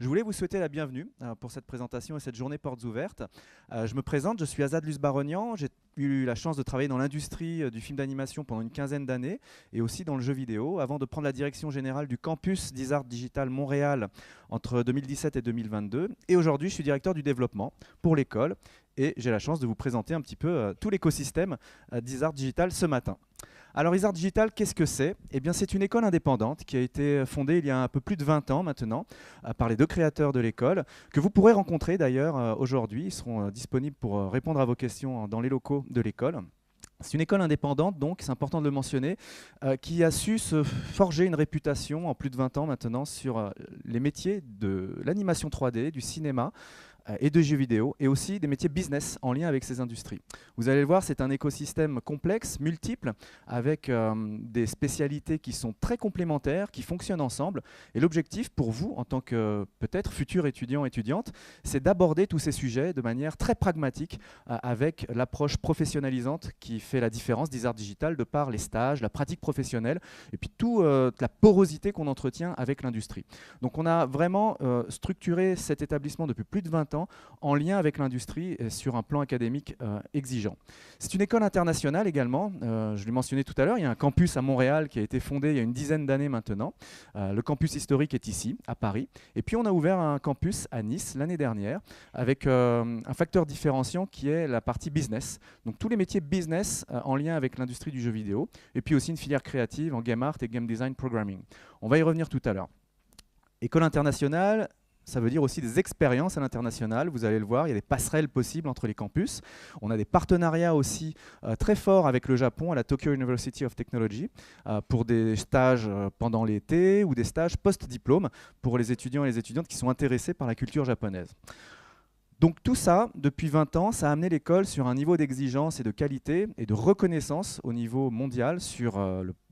Je voulais vous souhaiter la bienvenue pour cette présentation et cette journée portes ouvertes. Je me présente, je suis Azad Lusbarognan. J'ai eu la chance de travailler dans l'industrie du film d'animation pendant une quinzaine d'années et aussi dans le jeu vidéo avant de prendre la direction générale du campus d'Isart Digital Montréal entre 2017 et 2022. Et aujourd'hui, je suis directeur du développement pour l'école et j'ai la chance de vous présenter un petit peu tout l'écosystème d'Isart Digital ce matin. Alors Isart Digital, qu'est-ce que c'est? Eh bien, c'est une école indépendante qui a été fondée il y a un peu plus de 20 ans maintenant par les deux créateurs de l'école, que vous pourrez rencontrer d'ailleurs aujourd'hui. Ils seront disponibles pour répondre à vos questions dans les locaux de l'école. C'est une école indépendante, donc c'est important de le mentionner, qui a su se forger une réputation en plus de 20 ans maintenant sur les métiers de l'animation 3D, du cinéma, et de jeux vidéo, et aussi des métiers business en lien avec ces industries. Vous allez le voir, c'est un écosystème complexe, multiple, avec des spécialités qui sont très complémentaires, qui fonctionnent ensemble. Et l'objectif pour vous, en tant que peut-être futur étudiant, étudiante, c'est d'aborder tous ces sujets de manière très pragmatique, avec l'approche professionnalisante qui fait la différence d'Isart Digital de par les stages, la pratique professionnelle, et puis toute la porosité qu'on entretient avec l'industrie. Donc on a vraiment structuré cet établissement depuis plus de 20 ans en lien avec l'industrie sur un plan académique exigeant. C'est une école internationale également, je l'ai mentionné tout à l'heure, il y a un campus à Montréal qui a été fondé il y a une dizaine d'années maintenant. Le campus historique est ici, à Paris. Et puis on a ouvert un campus à Nice l'année dernière avec un facteur différenciant qui est la partie business. Donc tous les métiers business en lien avec l'industrie du jeu vidéo. Et puis aussi une filière créative en game art et game design programming. On va y revenir tout à l'heure. École internationale, ça veut dire aussi des expériences à l'international. Vous allez le voir, il y a des passerelles possibles entre les campus. On a des partenariats aussi très forts avec le Japon, à la Tokyo University of Technology, pour des stages pendant l'été ou des stages post-diplôme pour les étudiants et les étudiantes qui sont intéressés par la culture japonaise. Donc tout ça, depuis 20 ans, ça a amené l'école sur un niveau d'exigence et de qualité et de reconnaissance au niveau mondial sur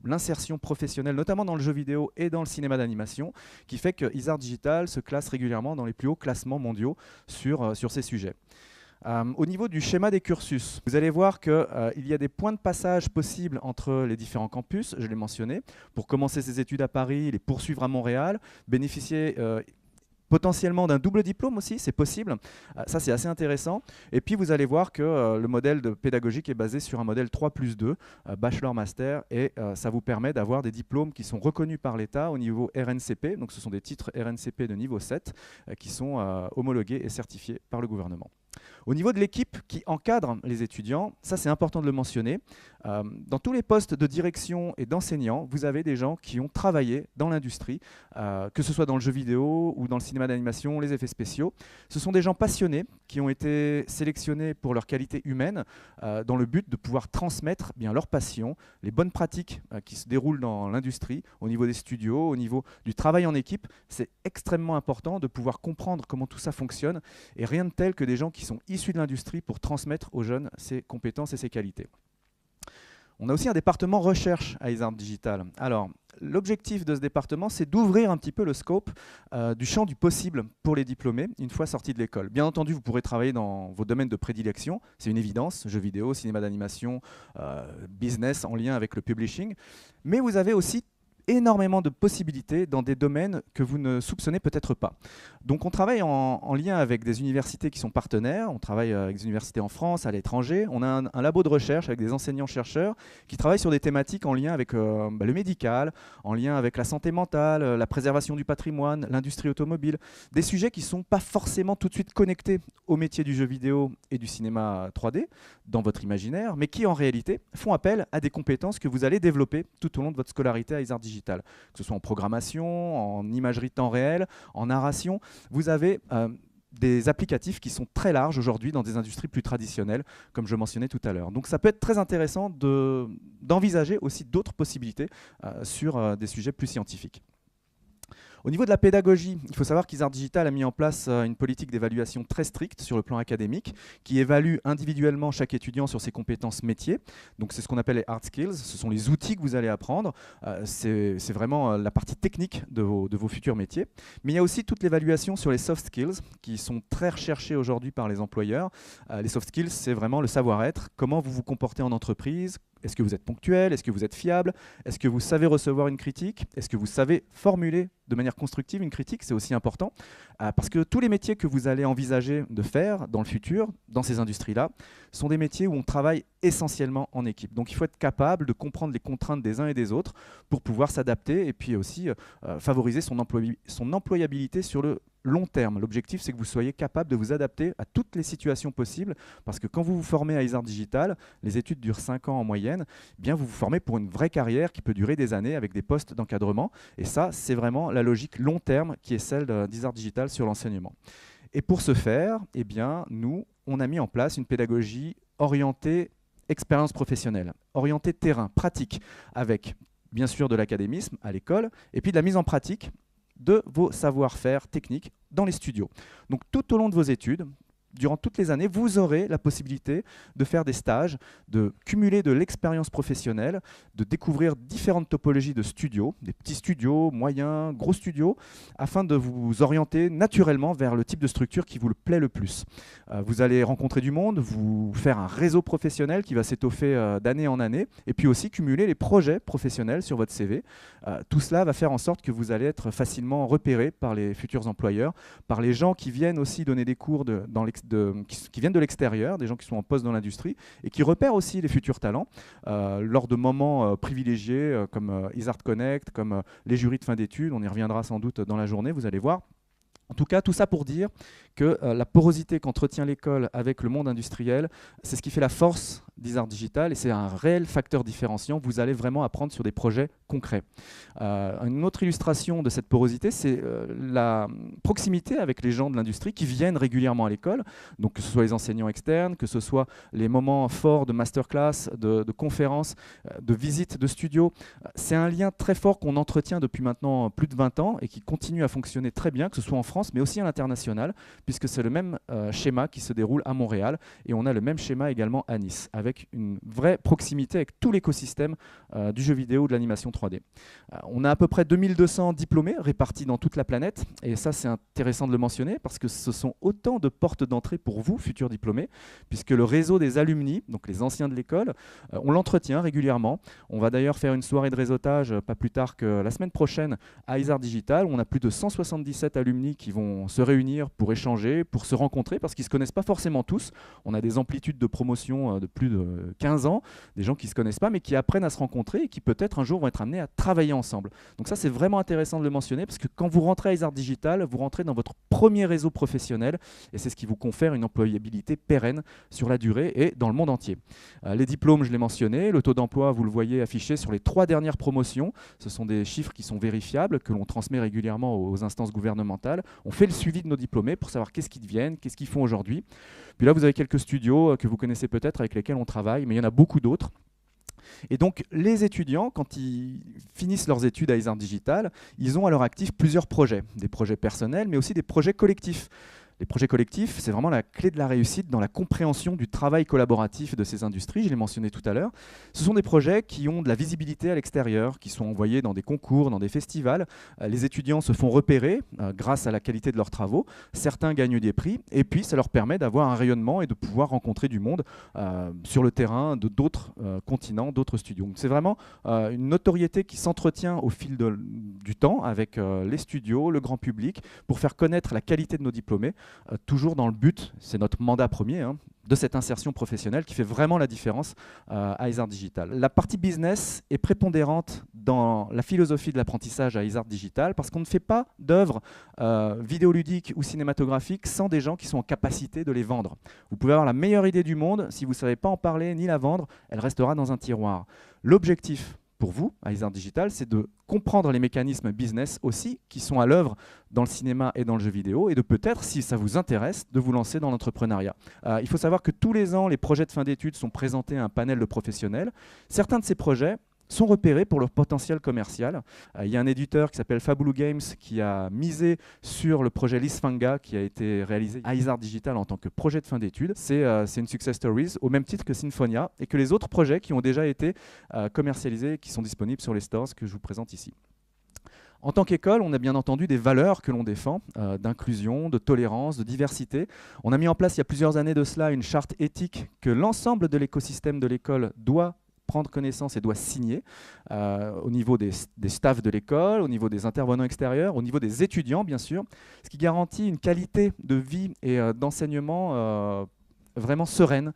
l'insertion professionnelle, notamment dans le jeu vidéo et dans le cinéma d'animation, qui fait que Isart Digital se classe régulièrement dans les plus hauts classements mondiaux sur ces sujets. Au niveau du schéma des cursus, vous allez voir qu'il y a des points de passage possibles entre les différents campus, je l'ai mentionné, pour commencer ses études à Paris, les poursuivre à Montréal, bénéficier potentiellement d'un double diplôme aussi, c'est possible. Ça, c'est assez intéressant. Et puis, vous allez voir que le modèle pédagogique est basé sur un modèle 3+2, bachelor-master, et ça vous permet d'avoir des diplômes qui sont reconnus par l'État au niveau RNCP. Donc, ce sont des titres RNCP de niveau 7 qui sont homologués et certifiés par le gouvernement. Au niveau de l'équipe qui encadre les étudiants, ça c'est important de le mentionner, dans tous les postes de direction et d'enseignants, vous avez des gens qui ont travaillé dans l'industrie, que ce soit dans le jeu vidéo ou dans le cinéma d'animation, les effets spéciaux. Ce sont des gens passionnés qui ont été sélectionnés pour leur qualité humaine dans le but de pouvoir transmettre bien leur passion, les bonnes pratiques qui se déroulent dans l'industrie, au niveau des studios, au niveau du travail en équipe. C'est extrêmement important de pouvoir comprendre comment tout ça fonctionne et rien de tel que des gens qui sont issus de l'industrie pour transmettre aux jeunes ces compétences et ces qualités. On a aussi un département recherche à Isart Digital. Alors, l'objectif de ce département, c'est d'ouvrir un petit peu le scope du champ du possible pour les diplômés une fois sortis de l'école. Bien entendu, vous pourrez travailler dans vos domaines de prédilection, c'est une évidence, jeux vidéo, cinéma d'animation, business en lien avec le publishing, mais vous avez aussi énormément de possibilités dans des domaines que vous ne soupçonnez peut-être pas. Donc on travaille en lien avec des universités qui sont partenaires, on travaille avec des universités en France, à l'étranger, on a un labo de recherche avec des enseignants-chercheurs qui travaillent sur des thématiques en lien avec le médical, en lien avec la santé mentale, la préservation du patrimoine, l'industrie automobile, des sujets qui ne sont pas forcément tout de suite connectés au métier du jeu vidéo et du cinéma 3D dans votre imaginaire, mais qui en réalité font appel à des compétences que vous allez développer tout au long de votre scolarité à Isart Digital. Que ce soit en programmation, en imagerie de temps réel, en narration, vous avez des applicatifs qui sont très larges aujourd'hui dans des industries plus traditionnelles, comme je mentionnais tout à l'heure. Donc ça peut être très intéressant d'envisager aussi d'autres possibilités sur des sujets plus scientifiques. Au niveau de la pédagogie, il faut savoir qu'Isart Digital a mis en place une politique d'évaluation très stricte sur le plan académique qui évalue individuellement chaque étudiant sur ses compétences métiers. Donc c'est ce qu'on appelle les hard skills, ce sont les outils que vous allez apprendre, c'est vraiment la partie technique de vos futurs métiers. Mais il y a aussi toute l'évaluation sur les soft skills qui sont très recherchées aujourd'hui par les employeurs. Les soft skills, c'est vraiment le savoir-être, comment vous vous comportez en entreprise, Est-ce que vous êtes ponctuel? Est-ce que vous êtes fiable? Est-ce que vous savez recevoir une critique? Est-ce que vous savez formuler de manière constructive une critique? C'est aussi important parce que tous les métiers que vous allez envisager de faire dans le futur, dans ces industries-là, sont des métiers où on travaille essentiellement en équipe. Donc il faut être capable de comprendre les contraintes des uns et des autres pour pouvoir s'adapter et puis aussi favoriser son employabilité sur le long terme. L'objectif, c'est que vous soyez capable de vous adapter à toutes les situations possibles parce que quand vous vous formez à Isart Digital, les études durent 5 ans en moyenne, eh bien vous vous formez pour une vraie carrière qui peut durer des années avec des postes d'encadrement. Et ça, c'est vraiment la logique long terme qui est celle d'Isart Digital sur l'enseignement. Et pour ce faire, eh bien, nous, on a mis en place une pédagogie orientée expérience professionnelle, orientée terrain, pratique, avec bien sûr de l'académisme à l'école, et puis de la mise en pratique de vos savoir-faire techniques dans les studios. Donc tout au long de vos études, durant toutes les années, vous aurez la possibilité de faire des stages, de cumuler de l'expérience professionnelle, de découvrir différentes topologies de studios, des petits studios, moyens, gros studios, afin de vous orienter naturellement vers le type de structure qui vous plaît le plus. Vous allez rencontrer du monde, vous faire un réseau professionnel qui va s'étoffer d'année en année, et puis aussi cumuler les projets professionnels sur votre CV. Tout cela va faire en sorte que vous allez être facilement repéré par les futurs employeurs, par les gens qui viennent aussi donner des cours qui viennent de l'extérieur, des gens qui sont en poste dans l'industrie et qui repèrent aussi les futurs talents lors de moments privilégiés comme Isart Connect, comme les jurys de fin d'études. On y reviendra sans doute dans la journée, vous allez voir. En tout cas, tout ça pour dire que la porosité qu'entretient l'école avec le monde industriel, c'est ce qui fait la force d'Isart Digital et c'est un réel facteur différenciant. Vous allez vraiment apprendre sur des projets concrets. Une autre illustration de cette porosité, c'est la proximité avec les gens de l'industrie qui viennent régulièrement à l'école, donc que ce soit les enseignants externes, que ce soit les moments forts de masterclass, de conférences, de visites de studios. C'est un lien très fort qu'on entretient depuis maintenant plus de 20 ans et qui continue à fonctionner très bien, que ce soit en France, mais aussi à l'international, puisque c'est le même schéma qui se déroule à Montréal et on a le même schéma également à Nice, avec une vraie proximité avec tout l'écosystème du jeu vidéo, de l'animation 3D. On a à peu près 2200 diplômés répartis dans toute la planète et ça c'est intéressant de le mentionner parce que ce sont autant de portes d'entrée pour vous, futurs diplômés, puisque le réseau des alumni, donc les anciens de l'école, on l'entretient régulièrement. On va d'ailleurs faire une soirée de réseautage pas plus tard que la semaine prochaine à Isart Digital où on a plus de 177 alumni qui vont se réunir pour échanger, pour se rencontrer parce qu'ils ne se connaissent pas forcément tous. On a des amplitudes de promotion de plus de 15 ans, des gens qui ne se connaissent pas mais qui apprennent à se rencontrer et qui peut-être un jour vont être amenés à travailler ensemble. Donc ça c'est vraiment intéressant de le mentionner parce que quand vous rentrez à Isart Digital, vous rentrez dans votre premier réseau professionnel et c'est ce qui vous confère une employabilité pérenne sur la durée et dans le monde entier. Les diplômes, je l'ai mentionné, le taux d'emploi, vous le voyez affiché sur les 3 dernières promotions. Ce sont des chiffres qui sont vérifiables, que l'on transmet régulièrement aux instances gouvernementales. On fait le suivi de nos diplômés pour savoir qu'est-ce qu'ils deviennent, qu'est-ce qu'ils font aujourd'hui. Puis là, vous avez quelques studios que vous connaissez peut-être avec lesquels on travaille, mais il y en a beaucoup d'autres. Et donc, les étudiants, quand ils finissent leurs études à Isart Digital, ils ont à leur actif plusieurs projets. Des projets personnels, mais aussi des projets collectifs. Les projets collectifs, c'est vraiment la clé de la réussite dans la compréhension du travail collaboratif de ces industries, je l'ai mentionné tout à l'heure. Ce sont des projets qui ont de la visibilité à l'extérieur, qui sont envoyés dans des concours, dans des festivals. Les étudiants se font repérer grâce à la qualité de leurs travaux. Certains gagnent des prix et puis ça leur permet d'avoir un rayonnement et de pouvoir rencontrer du monde sur le terrain de d'autres continents, d'autres studios. Donc c'est vraiment une notoriété qui s'entretient au fil du temps avec les studios, le grand public, pour faire connaître la qualité de nos diplômés. Toujours dans le but, c'est notre mandat premier, de cette insertion professionnelle qui fait vraiment la différence à Isart Digital. La partie business est prépondérante dans la philosophie de l'apprentissage à Isart Digital parce qu'on ne fait pas d'œuvres vidéoludiques ou cinématographiques sans des gens qui sont en capacité de les vendre. Vous pouvez avoir la meilleure idée du monde, si vous ne savez pas en parler ni la vendre, elle restera dans un tiroir. L'objectif pour vous, à Isart Digital, c'est de comprendre les mécanismes business aussi qui sont à l'œuvre dans le cinéma et dans le jeu vidéo et de peut-être, si ça vous intéresse, de vous lancer dans l'entrepreneuriat. Il faut savoir que tous les ans, les projets de fin d'études sont présentés à un panel de professionnels. Certains de ces projets sont repérés pour leur potentiel commercial. Il y a un éditeur qui s'appelle Fabulu Games qui a misé sur le projet Lisfanga qui a été réalisé à Isart Digital en tant que projet de fin d'études. C'est une success stories au même titre que Symphonia et que les autres projets qui ont déjà été commercialisés et qui sont disponibles sur les stores que je vous présente ici. En tant qu'école, on a bien entendu des valeurs que l'on défend, d'inclusion, de tolérance, de diversité. On a mis en place il y a plusieurs années de cela une charte éthique que l'ensemble de l'écosystème de l'école doit prendre connaissance et doit signer au niveau des staffs de l'école, au niveau des intervenants extérieurs, au niveau des étudiants bien sûr, ce qui garantit une qualité de vie et d'enseignement vraiment sereine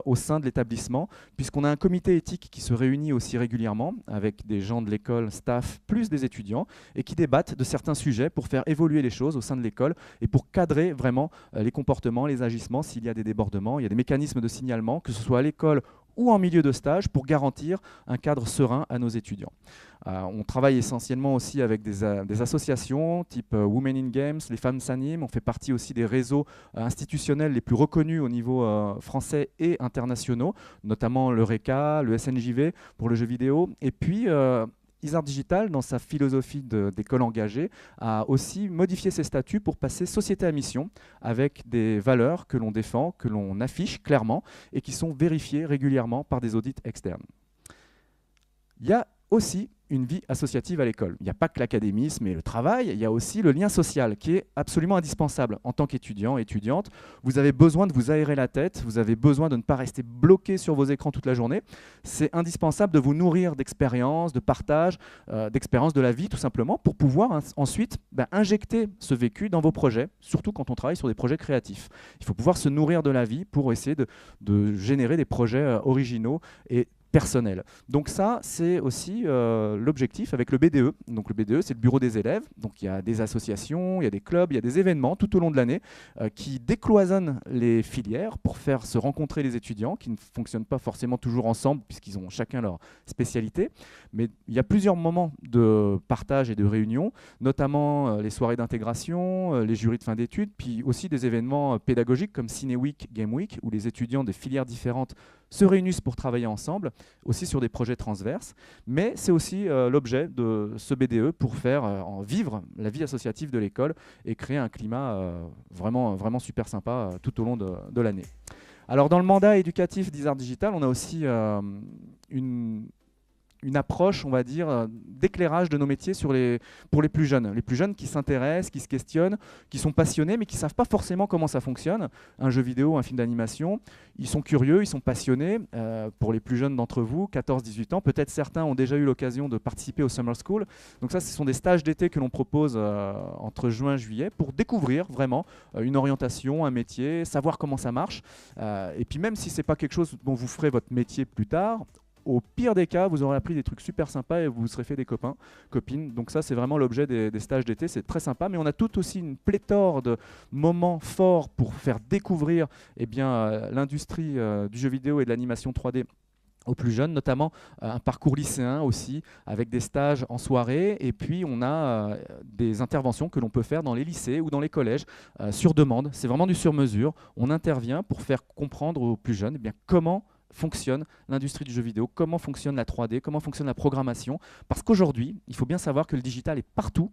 au sein de l'établissement, puisqu'on a un comité éthique qui se réunit aussi régulièrement avec des gens de l'école, staff, plus des étudiants, et qui débattent de certains sujets pour faire évoluer les choses au sein de l'école et pour cadrer vraiment les comportements, les agissements, s'il y a des débordements. Il y a des mécanismes de signalement, que ce soit à l'école ou en milieu de stage, pour garantir un cadre serein à nos étudiants. On travaille essentiellement aussi avec des associations type Women in Games, les femmes s'animent. On fait partie aussi des réseaux institutionnels les plus reconnus au niveau français et internationaux, notamment l'Eureka, le SNJV pour le jeu vidéo. Et puis, Isart Digital, dans sa philosophie d'école engagée, a aussi modifié ses statuts pour passer société à mission avec des valeurs que l'on défend, que l'on affiche clairement et qui sont vérifiées régulièrement par des audits externes. Il y a aussi une vie associative à l'école. Il n'y a pas que l'académisme et le travail, il y a aussi le lien social qui est absolument indispensable. En tant qu'étudiant, étudiante, vous avez besoin de vous aérer la tête, vous avez besoin de ne pas rester bloqué sur vos écrans toute la journée. C'est indispensable de vous nourrir d'expériences, de partage, d'expériences de la vie tout simplement, pour pouvoir ensuite injecter ce vécu dans vos projets, surtout quand on travaille sur des projets créatifs. Il faut pouvoir se nourrir de la vie pour essayer de générer des projets originaux et personnel. Donc ça, c'est aussi l'objectif avec le BDE. Donc le BDE, c'est le bureau des élèves. Donc il y a des associations, il y a des clubs, il y a des événements tout au long de l'année qui décloisonnent les filières pour faire se rencontrer les étudiants qui ne fonctionnent pas forcément toujours ensemble puisqu'ils ont chacun leur spécialité. Mais il y a plusieurs moments de partage et de réunion, notamment les soirées d'intégration, les jurys de fin d'études, puis aussi des événements pédagogiques comme Ciné Week, Game Week, où les étudiants des filières différentes se réunissent pour travailler ensemble, aussi sur des projets transverses. Mais c'est aussi l'objet de ce BDE pour faire vivre la vie associative de l'école et créer un climat vraiment super sympa tout au long de l'année. Alors dans le mandat éducatif d'Isart Digital, on a aussi une approche, on va dire, d'éclairage de nos métiers pour les plus jeunes. Les plus jeunes qui s'intéressent, qui se questionnent, qui sont passionnés, mais qui ne savent pas forcément comment ça fonctionne. Un jeu vidéo, un film d'animation, ils sont curieux, ils sont passionnés. Pour les plus jeunes d'entre vous, 14-18 ans, peut-être certains ont déjà eu l'occasion de participer au Summer School. Donc ça, ce sont des stages d'été que l'on propose entre juin et juillet pour découvrir vraiment une orientation, un métier, savoir comment ça marche. Et puis même si ce n'est pas quelque chose dont vous ferez votre métier plus tard, au pire des cas, vous aurez appris des trucs super sympas et vous vous serez fait des copains, copines. Donc ça, c'est vraiment l'objet des stages d'été. C'est très sympa. Mais on a tout aussi une pléthore de moments forts pour faire découvrir l'industrie du jeu vidéo et de l'animation 3D aux plus jeunes, notamment un parcours lycéen aussi, avec des stages en soirée. Et puis, on a des interventions que l'on peut faire dans les lycées ou dans les collèges sur demande. C'est vraiment du sur-mesure. On intervient pour faire comprendre aux plus jeunes comment fonctionne l'industrie du jeu vidéo, comment fonctionne la 3D, comment fonctionne la programmation. Parce qu'aujourd'hui, il faut bien savoir que le digital est partout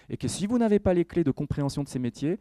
et que si vous n'avez pas les clés de compréhension de ces métiers,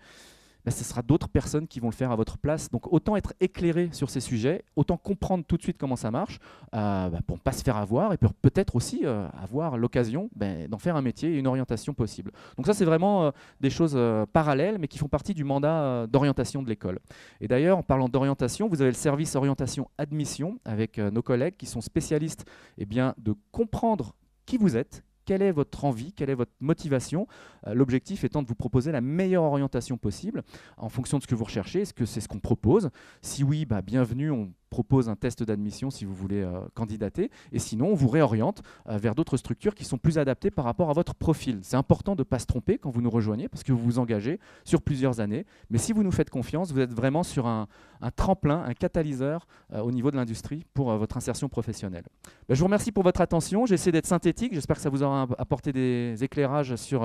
ce sera d'autres personnes qui vont le faire à votre place. Donc autant être éclairé sur ces sujets, autant comprendre tout de suite comment ça marche pour ne pas se faire avoir et peut-être aussi avoir l'occasion d'en faire un métier et une orientation possible. Donc ça, c'est vraiment des choses parallèles, mais qui font partie du mandat d'orientation de l'école. Et d'ailleurs, en parlant d'orientation, vous avez le service orientation admission avec nos collègues qui sont spécialistes de comprendre qui vous êtes, quelle est votre envie, quelle est votre motivation. L'objectif étant de vous proposer la meilleure orientation possible en fonction de ce que vous recherchez. Est-ce que c'est ce qu'on propose? Si oui, bienvenue, on propose un test d'admission si vous voulez candidater. Et sinon, on vous réoriente vers d'autres structures qui sont plus adaptées par rapport à votre profil. C'est important de ne pas se tromper quand vous nous rejoignez parce que vous vous engagez sur plusieurs années. Mais si vous nous faites confiance, vous êtes vraiment sur un tremplin, un catalyseur au niveau de l'industrie pour votre insertion professionnelle. Je vous remercie pour votre attention. J'ai essayé d'être synthétique. J'espère que ça vous aura apporté des éclairages sur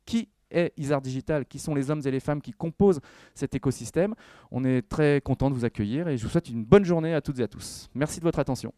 qui est Isart Digital, qui sont les hommes et les femmes qui composent cet écosystème. On est très content de vous accueillir et je vous souhaite une bonne journée à toutes et à tous. Merci de votre attention.